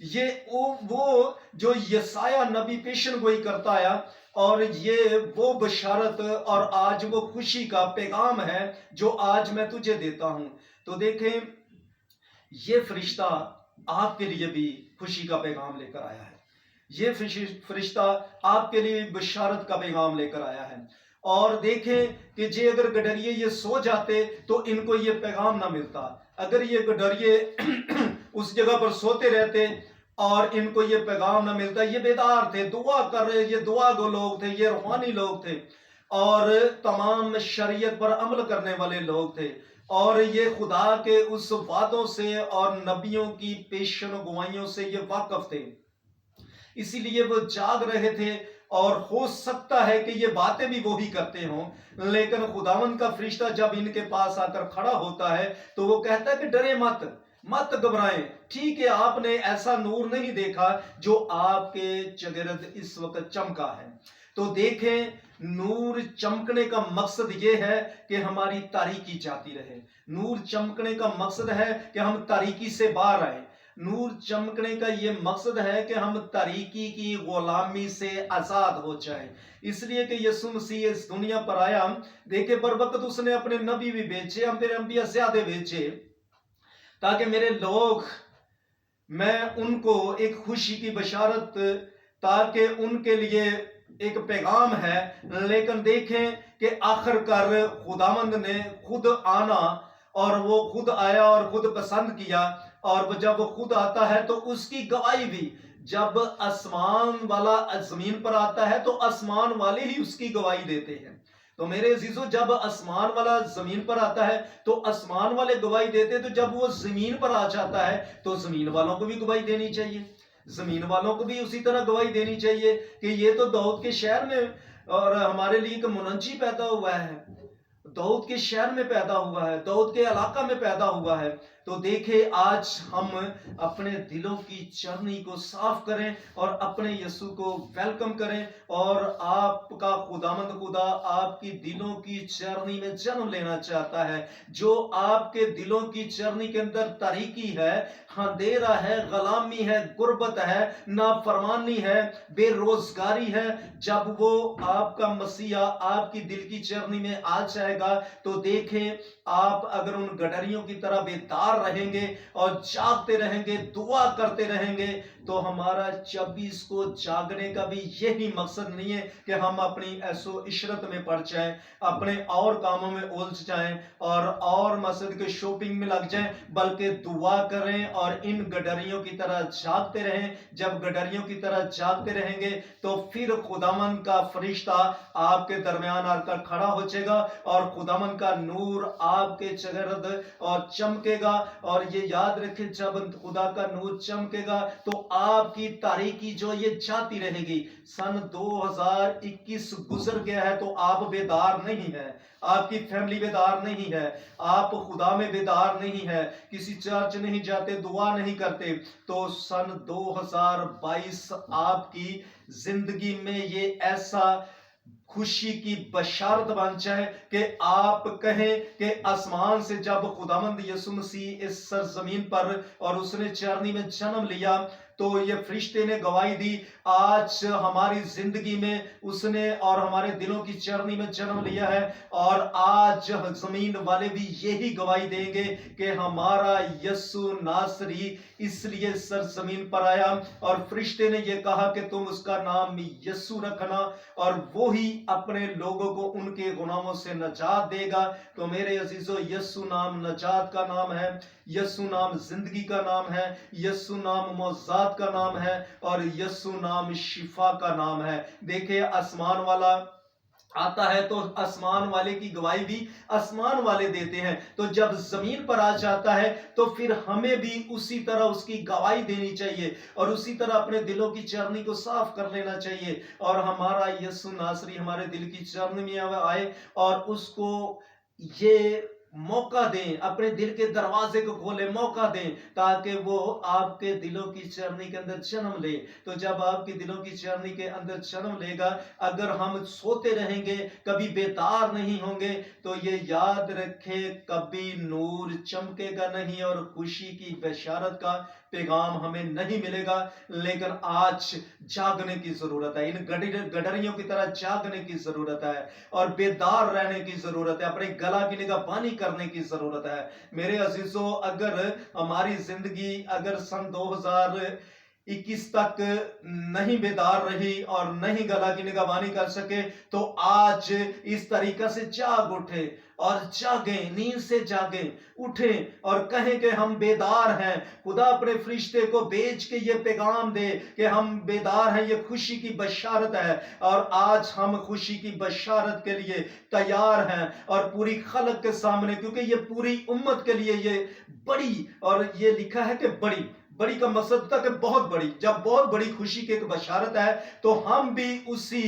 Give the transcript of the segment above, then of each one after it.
یہ وہ جو یسایہ نبی پیشن گوئی کرتا ہے، اور یہ وہ بشارت اور آج وہ خوشی کا پیغام ہے جو آج میں تجھے دیتا ہوں۔ تو دیکھیں، یہ فرشتہ آپ کے لیے بھی خوشی کا پیغام لے کر آیا ہے، یہ فرشتہ آپ کے لیے بشارت کا پیغام لے کر آیا ہے۔ اور دیکھیں کہ جے اگر گڈریے یہ سو جاتے تو ان کو یہ پیغام نہ ملتا، اگر یہ گڈریے اس جگہ پر سوتے رہتے اور ان کو یہ پیغام نہ ملتا۔ یہ بیدار تھے، دعا کر رہے، یہ دعا گو لوگ تھے، یہ روحانی لوگ تھے اور تمام شریعت پر عمل کرنے والے لوگ تھے، اور یہ خدا کے اس وعدوں سے اور نبیوں کی پیشن گوائیوں سے یہ واقف تھے، اسی لیے وہ جاگ رہے تھے۔ اور ہو سکتا ہے کہ یہ باتیں بھی وہی کرتے ہوں، لیکن خداوند کا فرشتہ جب ان کے پاس آ کر کھڑا ہوتا ہے تو وہ کہتا ہے کہ ڈرے مت، مت گھبرائیں۔ ٹھیک ہے، آپ نے ایسا نور نہیں دیکھا جو آپ کے چگرد اس وقت چمکا ہے۔ تو دیکھیں، نور چمکنے کا مقصد یہ ہے کہ ہماری تاریکی جاتی رہے۔ نور چمکنے کا مقصد ہے کہ ہم تاریکی سے باہر آئیں۔ نور چمکنے کا یہ مقصد ہے کہ ہم تاریکی کی غلامی سے آزاد ہو جائیں۔ اس لیے کہ یسوع مسیح اس دنیا پر آیا، دیکھیں بر وقت اس نے اپنے نبی بھی بھیجے، میرے انبیاء زیادہ بھیجے، تاکہ میرے لوگ، میں ان کو ایک خوشی کی بشارت، تاکہ ان کے لیے ایک پیغام ہے۔ لیکن دیکھیں کہ آخر کار خداوند نے خود آنا، اور وہ خود آیا اور خود پسند کیا، اور جب وہ خود آتا ہے تو اس کی گواہی بھی، جب آسمان والا زمین پر آتا ہے تو آسمان والے ہی اس کی گواہی دیتے ہیں۔ تو میرے عزیزو، جب آسمان والا زمین پر آتا ہے تو آسمان والے گواہی دیتے، تو جب وہ زمین پر آ جاتا ہے تو زمین والوں کو بھی گواہی دینی چاہیے، زمین والوں کو بھی اسی طرح گواہی دینی چاہیے کہ یہ تو داؤد کے شہر میں اور ہمارے لیے ایک منجی پیدا ہوا ہے، داؤد کے شہر میں پیدا ہوا ہے، داؤد کے علاقہ میں پیدا ہوا ہے۔ تو دیکھیں، آج ہم اپنے دلوں کی چرنی کو صاف کریں اور اپنے یسوع کو ویلکم کریں، اور آپ کا خداوند خدا آپ کی دلوں کی چرنی میں جنم لینا چاہتا ہے۔ جو آپ کے دلوں کی چرنی کے اندر تاریکی ہے، اندھیرا ہے، غلامی ہے، غربت ہے، نافرمانی ہے، بے روزگاری ہے، جب وہ آپ کا مسیحا آپ کی دل کی چرنی میں آ جائے گا تو دیکھیں، آپ اگر ان گڈریوں کی طرح بیدار رہیں گے اور جاگتے رہیں گے، دعا کرتے رہیں گے، تو ہمارا 24 کو جاگنے کا بھی یہی مقصد نہیں ہے کہ ہم اپنی ایسو عشرت میں پڑ جائیں، اپنے اور کاموں میں الجھ جائیں اور مسجد کے شاپنگ میں لگ جائیں، بلکہ دعا کریں اور ان گڈریوں کی طرح جاگتے رہیں۔ جب گڈریوں کی طرح جاگتے رہیں گے تو پھر خداوند کا فرشتہ آپ کے درمیان آ کر کھڑا ہو جائے گا، اور خداوند کا نور آپ کے چگرد اور چمکے گا۔ اور یہ یاد رکھیں، جب خدا کا نور چمکے گا تو آپ کی تاریکی جو یہ جاتی رہے گی۔ سن 2021 گزر گیا ہے تو آپ بیدار نہیں ہے، آپ کی فیملی بیدار نہیں ہے، آپ خدا میں بیدار نہیں ہے، کسی چرچ نہیں جاتے، دعا نہیں کرتے، تو سن 2022 آپ کی زندگی میں یہ ایسا خوشی کی بشارت بن جائے کہ آپ کہیں کہ آسمان سے جب خداوند یسوع مسیح اس سرزمین پر اور اس نے چرنی میں جنم لیا تو یہ فرشتے نے گواہی دی، آج ہماری زندگی میں اس نے اور ہمارے دلوں کی چرنی میں جنم لیا ہے، اور آج زمین والے بھی یہی گواہی دیں گے کہ ہمارا یسوع ناصری اس لیے سرزمین پر آیا، اور فرشتے نے یہ کہا کہ تم اس کا نام یسوع رکھنا، اور وہی اپنے لوگوں کو ان کے گناہوں سے نجات دے گا۔ تو میرے عزیزو، یسوع نام نجات کا نام ہے، یسوع نام زندگی کا نام ہے، یسوع نام معجزات کا نام ہے، اور یسوع نام شفا کا نام ہے۔ دیکھیں، آسمان والا آتا ہے تو آسمان والے کی گواہی بھی آسمان والے دیتے ہیں، تو جب زمین پر آ جاتا ہے تو پھر ہمیں بھی اسی طرح اس کی گواہی دینی چاہیے اور اسی طرح اپنے دلوں کی چرنی کو صاف کر لینا چاہیے، اور ہمارا یسوع ناصری ہمارے دل کی چرنی میں آئے اور اس کو یہ موقع دیں، اپنے دل کے دروازے کو کھولے، موقع دیں تاکہ وہ آپ کے دلوں کی چرنی کے اندر جنم لے۔ تو جب آپ کے دلوں کی چرنی کے اندر جنم لے گا، اگر ہم سوتے رہیں گے، کبھی بیدار نہیں ہوں گے، تو یہ یاد رکھے کبھی نور چمکے گا نہیں اور خوشی کی بشارت کا پیغام ہمیں نہیں ملے گا، لیکن آج جاگنے کی ضرورت ہے، ان گڈریوں کی طرح جاگنے کی ضرورت ہے اور بیدار رہنے کی ضرورت ہے، اپنے گلا کی نگہبانی کرنے کی ضرورت ہے۔ میرے عزیزو، اگر ہماری زندگی اگر سن 2021 تک نہیں بیدار رہی اور نہیں گلا کی نگہبانی کر سکے، تو آج اس طریقہ سے جاگ اٹھے اور جاگیں، نیند سے جاگیں، اٹھیں اور کہیں کہ ہم بیدار ہیں۔ خدا اپنے فرشتے کو بھیج کے یہ پیغام دے کہ ہم بیدار ہیں، یہ خوشی کی بشارت ہے، اور آج ہم خوشی کی بشارت کے لیے تیار ہیں اور پوری خلق کے سامنے، کیونکہ یہ پوری امت کے لیے یہ بڑی، اور یہ لکھا ہے کہ بڑی کا مقصد تھا کہ بہت بڑی، جب بہت بڑی خوشی کی ایک بشارت ہے تو ہم بھی اسی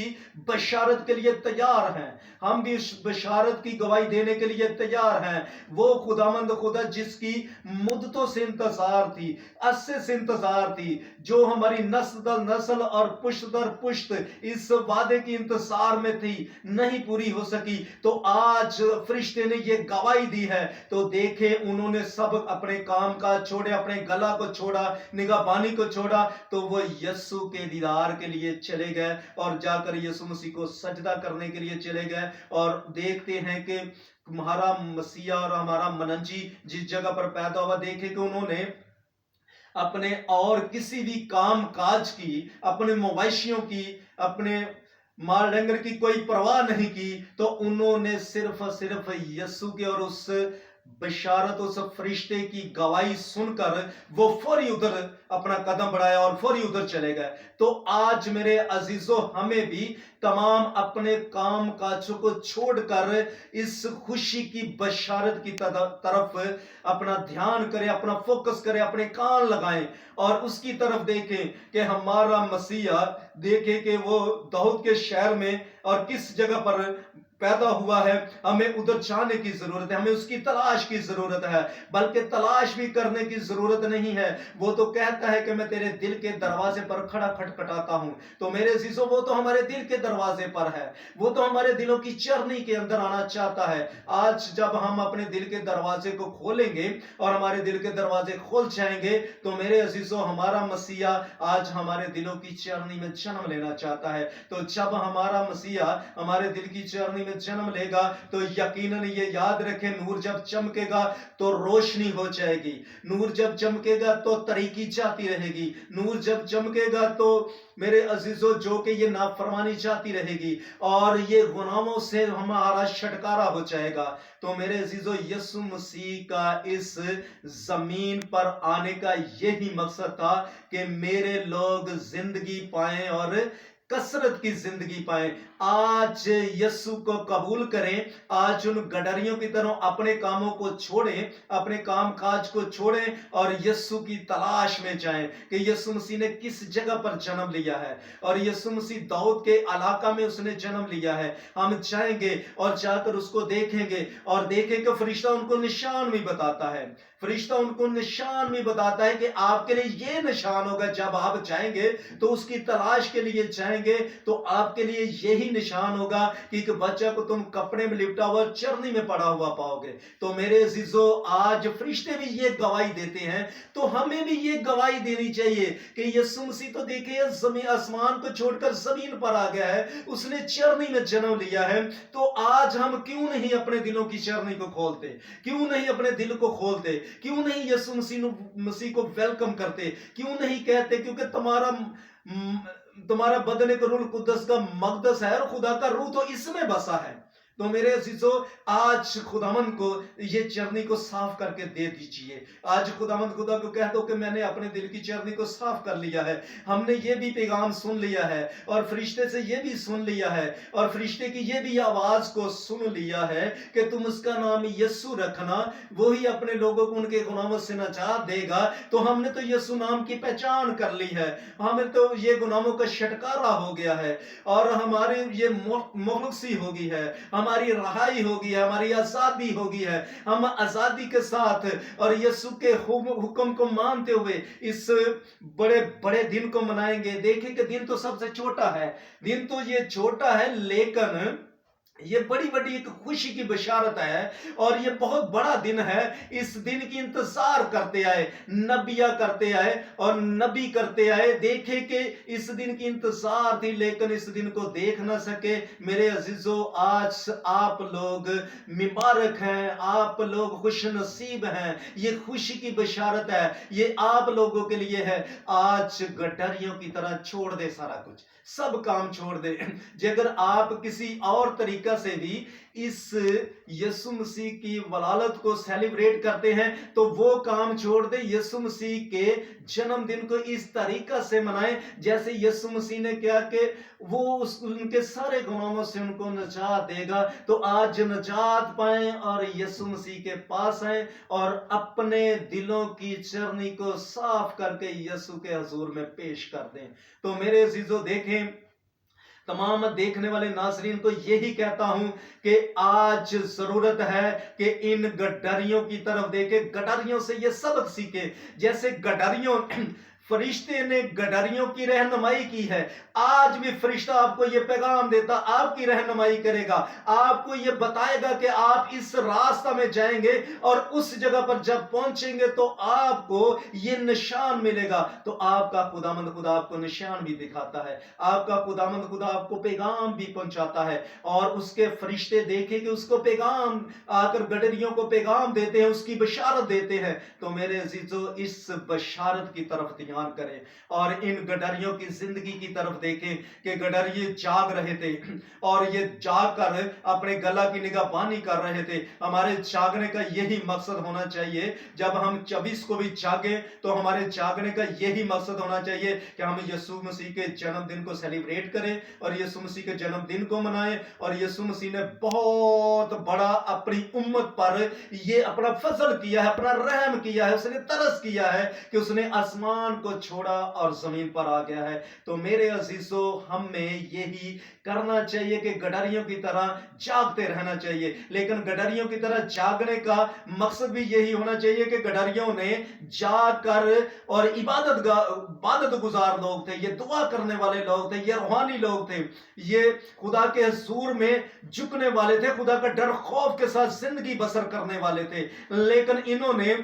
بشارت کے لیے تیار ہیں، ہم بھی اس بشارت کی گواہی دینے کے لیے تیار ہیں۔ وہ خداوند خدا جس کی مدتوں سے انتظار تھی، عرصے سے انتظار تھی، جو ہماری نسل در نسل اور پشت در پشت اس وعدے کی انتظار میں تھی، نہیں پوری ہو سکی، تو آج فرشتے نے یہ گواہی دی ہے۔ تو دیکھیں، انہوں نے سب اپنے کام کاج چھوڑے، اپنے گلا کو چھوڑا، نگہبانی کو چھوڑا، تو وہ یسوع کے دیدار کے لیے چلے گئے اور جا کر یسوع مسیح کو سجدہ کرنے کے لیے چلے گئے۔ اور دیکھتے ہیں کہ ہمارا مسیح اور ہمارا منجی جس جگہ پر پیدا ہوا، دیکھیں کہ انہوں نے اپنے اور کسی بھی کام کاج کی، اپنے مویشیوں کی، اپنے مال ڈنگر کی کوئی پرواہ نہیں کی، تو انہوں نے صرف اور صرف یسوع کے اور اس بشارت، اس فرشتے کی گواہی سن کر وہ فوری ادھر اپنا قدم بڑھایا اور فوری ادھر چلے گئے۔ تو آج میرے عزیزو، ہمیں بھی تمام اپنے کام کاجوں کو چھوڑ کر اس خوشی کی بشارت کی طرف اپنا دھیان کریں، اپنا فوکس کریں، اپنے کان لگائیں اور اس کی طرف دیکھیں کہ ہمارا مسیح، دیکھیں کہ وہ داؤد کے شہر میں اور کس جگہ پر پیدا ہوا ہے۔ ہمیں ادھر جانے کی ضرورت ہے، ہمیں اس کی تلاش کی ضرورت ہے، بلکہ تلاش بھی کرنے کی ضرورت نہیں ہے۔ وہ تو کہتا ہے کہ میں تیرے دل کے دروازے پر کھڑا کھٹکھٹاتا ہوں۔ تو میرے عزیزو، وہ تو ہمارے دل کے دروازے پر ہے، وہ تو ہمارے دلوں کی چرنی کے اندر آنا چاہتا ہے۔ آج جب ہم اپنے دل کے دروازے کو کھولیں گے اور ہمارے دل کے دروازے کھول جائیں گے، تو میرے عزیزو، ہمارا مسیح آج ہمارے دلوں کی چرنی میں جنم لینا چاہتا ہے۔ تو جب ہمارا مسیح ہمارے دل کی چرنی میں جنم لے گا، تو یقیناً یہ یاد رکھیں، نور جب چمکے گا تو روشنی ہو جائے گی، نور جب چمکے گا تو تاریکی جاتی رہے گی، نور جب چمکے گا تو میرے عزیزو، جو کہ یہ نافرمانی جاتی رہے گی اور یہ گناہوں سے ہمارا چھٹکارا ہو جائے گا۔ تو میرے عزیزو، یسوع مسیح کا اس زمین پر آنے کا یہی مقصد تھا کہ میرے لوگ زندگی پائیں اور کثرت کی زندگی پائیں۔ آج یسوع کو قبول کریں، آج ان گڈریوں کی طرح اپنے کاموں کو چھوڑیں، اپنے کام کاج کو چھوڑیں اور یسوع کی تلاش میں جائیں کہ یسوع مسیح نے کس جگہ پر جنم لیا ہے، اور یسوع مسیح داؤد کے علاقہ میں اس نے جنم لیا ہے۔ ہم جائیں گے اور جا کر اس کو دیکھیں گے اور دیکھیں کہ فرشتہ ان کو نشان بھی بتاتا ہے، فرشتہ ان کو نشان بھی بتاتا ہے کہ آپ کے لیے یہ نشان ہوگا۔ جب آپ جائیں گے تو اس کی تلاش کے لیے جائیں گے تو آپ کے لیے یہی نشان ہوگا کہ ایک بچہ کو تم کپڑے میں لپٹا ہوا چرنی میں پڑا ہوا پاؤ گے۔ تو میرے عزیزو، آج فرشتے بھی یہ گواہی دیتے ہیں، تو ہمیں بھی یہ گواہی دینی چاہیے کہ یسوع مسیح تو دیکھیں زمین آسمان کو چھوڑ کر زمین پر آ گیا ہے، اس نے چرنی میں جنم لیا ہے۔ تو آج ہم کیوں نہیں اپنے دلوں کی چرنی کو کھولتے، کیوں نہیں اپنے دل کو کھولتے، کیوں نہیں یسوع مسیح کو ویلکم کرتے، کیوں نہیں کہتے کیونکہ تمہارا بدن ایک روح القدس کا مقدس ہے اور خدا کا روح تو اس میں بسا ہے۔ تو میرے عزیزو، آج خداوند کو یہ چرنی کو صاف کر کے دے دیجئے۔ آج خداوند خدا کو کہہ دو کہ میں نے اپنے دل کی چرنی کو صاف کر لیا ہے، ہم نے یہ بھی پیغام سن لیا ہے اور فرشتے سے یہ بھی سن لیا ہے اور فرشتے کی یہ بھی آواز کو سن لیا ہے کہ تم اس کا نام یسوع رکھنا، وہی اپنے لوگوں کو ان کے گناہوں سے نجات دے گا۔ تو ہم نے تو یسوع نام کی پہچان کر لی ہے، ہمیں تو یہ گناہوں کا چھٹکارا ہو گیا ہے اور ہماری یہ مخلصی ہو گئی ہے، ہماری رہائی ہوگی ہے، ہماری آزادی ہوگی ہے۔ ہم آزادی کے ساتھ اور یسوع کے حکم کو مانتے ہوئے اس بڑے بڑے دن کو منائیں گے۔ دیکھیں کہ دن تو سب سے چھوٹا ہے، دن تو یہ چھوٹا ہے، لیکن یہ بڑی بڑی ایک خوشی کی بشارت ہے اور یہ بہت بڑا دن ہے. اس دن کی انتظار کرتے آئے, نبیہ کرتے آئے اور نبی کرتے آئے. دیکھے کہ اس دن کی انتظار تھی لیکن اس دن کو دیکھ نہ سکے. میرے عزیزو, آج آپ لوگ مبارک ہیں, آپ لوگ خوش نصیب ہیں. یہ خوشی کی بشارت ہے, یہ آپ لوگوں کے لیے ہے. آج گٹریوں کی طرح چھوڑ دے سارا کچھ, سب کام چھوڑ دے. اگر آپ کسی اور طریقہ سے بھی اس یسوع مسیح کی ولادت کو سیلیبریٹ کرتے ہیں تو وہ کام چھوڑ دے. یسوع مسیح کے جنم دن کو اس طریقہ سے منائیں جیسے یسوع مسیح نے کیا کہ وہ ان کے سارے گناہوں سے ان کو نجات دے گا. تو آج نجات پائیں اور یسوع مسیح کے پاس آئیں اور اپنے دلوں کی چرنی کو صاف کر کے یسوع کے حضور میں پیش کر دیں. تو میرے عزیزو, دیکھیں, تمام دیکھنے والے ناظرین کو یہی کہتا ہوں کہ آج ضرورت ہے کہ ان گڈریوں کی طرف دیکھیں, گڈریوں سے یہ سبق سیکھیں. جیسے گڈریوں فرشتے نے گڈریوں کی رہنمائی کی ہے, آج بھی فرشتہ آپ کو یہ پیغام دیتا, آپ کی رہنمائی کرے گا, آپ کو یہ بتائے گا کہ آپ اس راستہ میں جائیں گے اور اس جگہ پر جب پہنچیں گے تو آپ کو یہ نشان ملے گا. تو آپ کا خداوند خدا آپ کو نشان بھی دکھاتا ہے, آپ کا خداوند خدا آپ کو پیغام بھی پہنچاتا ہے اور اس کے فرشتے دیکھیں کہ اس کو پیغام آ کر گڈریوں کو پیغام دیتے ہیں, اس کی بشارت دیتے ہیں. تو میرے عزیزو, اس بشارت کی طرف دھیان کریں اور ان گڈریوں کی زندگی کی طرف دیکھیں کہ گڈریے جاگ رہے تھے اور یہ جاگ کر اپنے گلا کی نگہبانی کر رہے تھے. ہمارے جاگنے کا یہی مقصد ہونا چاہیے. جب ہم 24 کو بھی جاگیں تو ہمارے جاگنے کا یہی مقصد ہونا چاہیے کہ ہم یسوع مسیح کے جنم دن کو سیلیبریٹ کریں اور یسوع مسیح کے جنم دن کو منائیں. اور یسوع مسیح نے بہت بڑا اپنی امت پر یہ اپنا فضل کیا ہے, اپنا رحم کیا ہے, اس نے ترس کیا ہے کہ اس نے آسمان کو چھوڑا اور زمین پر آ گیا ہے. تو میرے عزیزو, ہمیں یہی کرنا چاہیے کہ گڈریوں کی طرح جاگتے رہنا چاہیے. لیکن گڈریوں کی طرح جاگنے کا مقصد بھی یہی ہونا چاہیے کہ گڈریوں نے جاگ کر, اور عبادت گزار لوگ تھے, یہ دعا کرنے والے لوگ تھے, یہ روحانی لوگ تھے, یہ خدا کے حضور میں جھکنے والے تھے, خدا کا ڈر خوف کے ساتھ زندگی بسر کرنے والے تھے. لیکن انہوں نے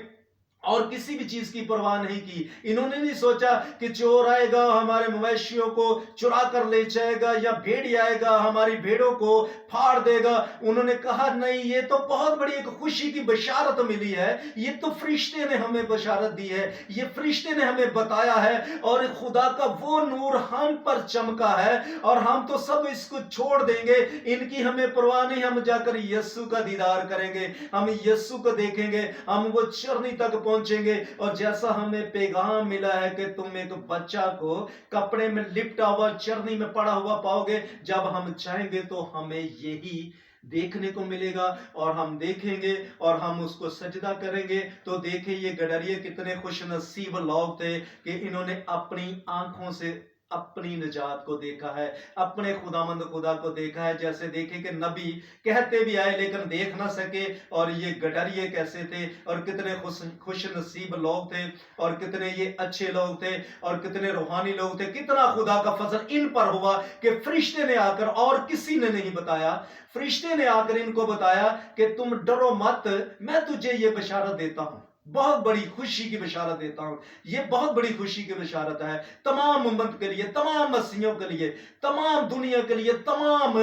اور کسی بھی چیز کی پرواہ نہیں کی. انہوں نے نہیں سوچا کہ چور آئے گا ہمارے مویشیوں کو چرا کر لے جائے گا یا بھیڑی آئے گا ہماری بھیڑوں کو پھاڑ دے گا. انہوں نے کہا نہیں, یہ تو بہت بڑی ایک خوشی کی بشارت ملی ہے, یہ تو فرشتے نے ہمیں بشارت دی ہے, یہ فرشتے نے ہمیں بتایا ہے اور خدا کا وہ نور ہم پر چمکا ہے اور ہم تو سب اس کو چھوڑ دیں گے, ان کی ہمیں پرواہ نہیں. ہم جا کر یسوع کا دیدار کریں گے, ہم یسوع کو دیکھیں گے, ہم وہ چرنی تک پہنچیں گے. اور جیسا ہمیں پیغام ملا ہے کہ تم ایک بچہ کو کپڑے میں لپٹا ہوا چرنی میں پڑا ہوا پاؤ گے, جب ہم جائیں گے تو ہمیں یہی دیکھنے کو ملے گا اور ہم دیکھیں گے اور ہم اس کو سجدہ کریں گے. تو دیکھیں یہ گڈریے کتنے خوش نصیب لوگ تھے کہ انہوں نے اپنی آنکھوں سے اپنی نجات کو دیکھا ہے, اپنے خداوند خدا کو دیکھا ہے. جیسے دیکھیں کہ نبی کہتے بھی آئے لیکن دیکھ نہ سکے, اور یہ گڈریے کیسے تھے اور کتنے خوش نصیب لوگ تھے اور کتنے یہ اچھے لوگ تھے اور کتنے روحانی لوگ تھے. کتنا خدا کا فضل ان پر ہوا کہ فرشتے نے آ کر, اور کسی نے نہیں بتایا, فرشتے نے آ کر ان کو بتایا کہ تم ڈرو مت, میں تجھے یہ بشارت دیتا ہوں, بہت بڑی خوشی کی بشارت دیتا ہوں. یہ بہت بڑی خوشی کی بشارت ہے تمام امت کے لیے, تمام مسیحیوں کے لیے, تمام دنیا کے لیے, تمام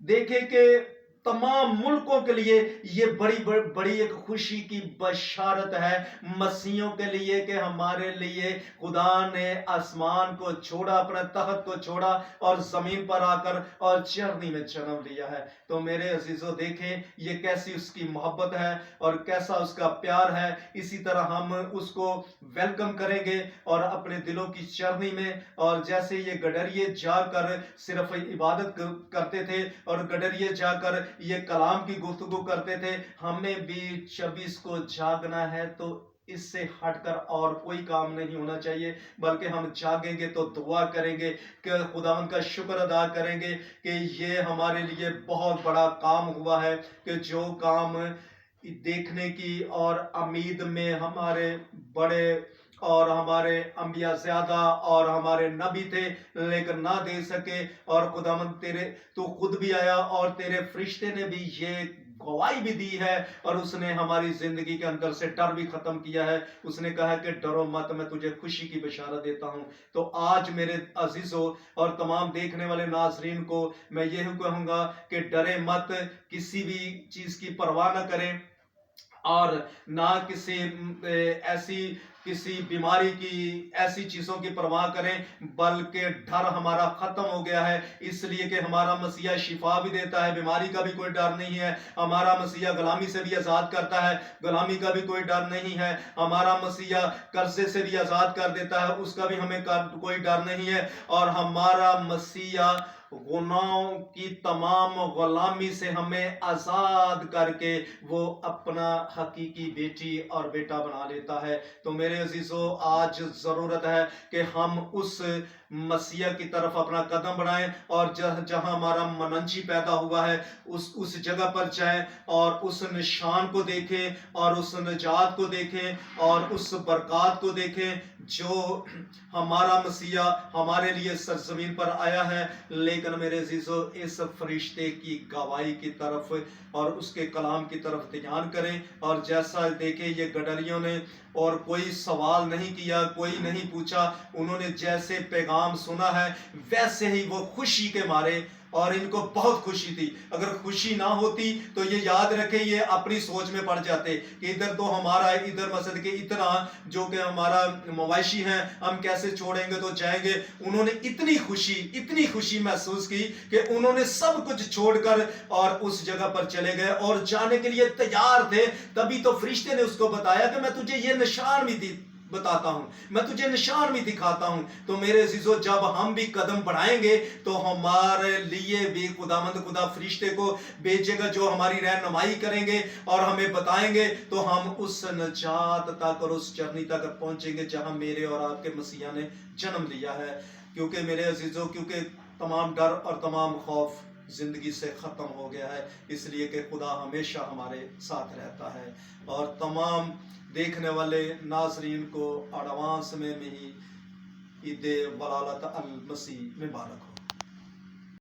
دیکھیں کہ تمام ملکوں کے لیے یہ بڑی ایک خوشی کی بشارت ہے مسیحیوں کے لیے کہ ہمارے لیے خدا نے آسمان کو چھوڑا, اپنے تخت کو چھوڑا اور زمین پر آ کر اور چرنی میں جنم لیا ہے. تو میرے عزیزو دیکھیں یہ کیسی اس کی محبت ہے اور کیسا اس کا پیار ہے. اسی طرح ہم اس کو ویلکم کریں گے اور اپنے دلوں کی چرنی میں. اور جیسے یہ گڈریے جا کر صرف عبادت کرتے تھے اور گڈریے جا کر یہ کلام کی گفتگو کرتے تھے, ہمیں بھی 26 کو جاگنا ہے. تو اس سے ہٹ کر اور کوئی کام نہیں ہونا چاہیے, بلکہ ہم جاگیں گے تو دعا کریں گے کہ خداوند کا شکر ادا کریں گے کہ یہ ہمارے لیے بہت بڑا کام ہوا ہے, کہ جو کام دیکھنے کی اور امید میں ہمارے بڑے اور ہمارے انبیاء زیادہ اور ہمارے نبی تھے لیکن نہ دے سکے، اور خداوند تو خود بھی آیا اور تیرے فرشتے نے بھی یہ گواہی بھی دی ہے، اور اس نے ہماری زندگی کے اندر سے ڈر بھی ختم کیا ہے۔ اس نے کہا کہ ڈرو مت، میں تجھے خوشی کی بشارت دیتا ہوں۔ تو آج میرے عزیزوں اور تمام دیکھنے والے ناظرین کو میں یہ کہوں گا کہ ڈرے مت، کسی بھی چیز کی پرواہ نہ کریں، اور نہ کسی بیماری کی، ایسی چیزوں کی پرواہ کریں، بلکہ ڈر ہمارا ختم ہو گیا ہے، اس لیے کہ ہمارا مسیح شفا بھی دیتا ہے، بیماری کا بھی کوئی ڈر نہیں ہے۔ ہمارا مسیح غلامی سے بھی آزاد کرتا ہے، غلامی کا بھی کوئی ڈر نہیں ہے۔ ہمارا مسیح قرضے سے بھی آزاد کر دیتا ہے، اس کا بھی ہمیں کوئی ڈر نہیں ہے۔ اور ہمارا مسیح گناہوں کی تمام غلامی سے ہمیں آزاد کر کے وہ اپنا حقیقی بیٹی اور بیٹا بنا لیتا ہے۔ تو میرے عزیزو، آج ضرورت ہے کہ ہم اس مسیح کی طرف اپنا قدم بڑھائیں، اور جہاں ہمارا مننجی پیدا ہوا ہے اس جگہ پر جائیں اور اس نشان کو دیکھیں اور اس نجات کو دیکھیں اور اس برکات کو دیکھیں جو ہمارا مسیح ہمارے لیے سرزمین پر آیا ہے۔ لیکن میرے عزیزو، اس فرشتے کی گواہی کی طرف اور اس کے کلام کی طرف دھیان کریں، اور جیسا دیکھیں یہ گڈریوں نے اور کوئی سوال نہیں کیا، کوئی نہیں پوچھا، انہوں نے جیسے پیغام سنا ہے ویسے ہی وہ خوشی کے مارے، اور ان کو بہت خوشی تھی۔ اگر خوشی نہ ہوتی تو یہ یاد رکھیں یہ اپنی سوچ میں پڑ جاتے کہ ادھر تو ہمارا ہے، ادھر مسجد کے اتنا جو کہ ہمارا مویشی ہیں، ہم کیسے چھوڑیں گے تو جائیں گے۔ انہوں نے اتنی خوشی محسوس کی کہ انہوں نے سب کچھ چھوڑ کر اور اس جگہ پر چلے گئے اور جانے کے لیے تیار تھے۔ تبھی تو فرشتے نے اس کو بتایا کہ میں تجھے یہ نشان بھی بتاتا ہوں، میں تجھے نشان بھی دکھاتا ہوں۔ تو میرے عزیزو، جب ہم بھی قدم بڑھائیں گے تو ہمارے لیے بھی خدا فرشتے کو بھیجے گا جو ہماری رہنمائی کریں گے اور ہمیں بتائیں گے، تو ہم اس نجات تک اور اس جرنی تک پہنچیں گے جہاں میرے اور آپ کے مسیح نے جنم لیا ہے۔ کیونکہ میرے عزیزو، کیونکہ تمام ڈر اور تمام خوف زندگی سے ختم ہو گیا ہے، اس لیے کہ خدا ہمیشہ ہمارے ساتھ رہتا ہے۔ اور تمام دیکھنے والے ناظرین کو ایڈوانس میں ہی عید ولادت المسیح مبارک ہو۔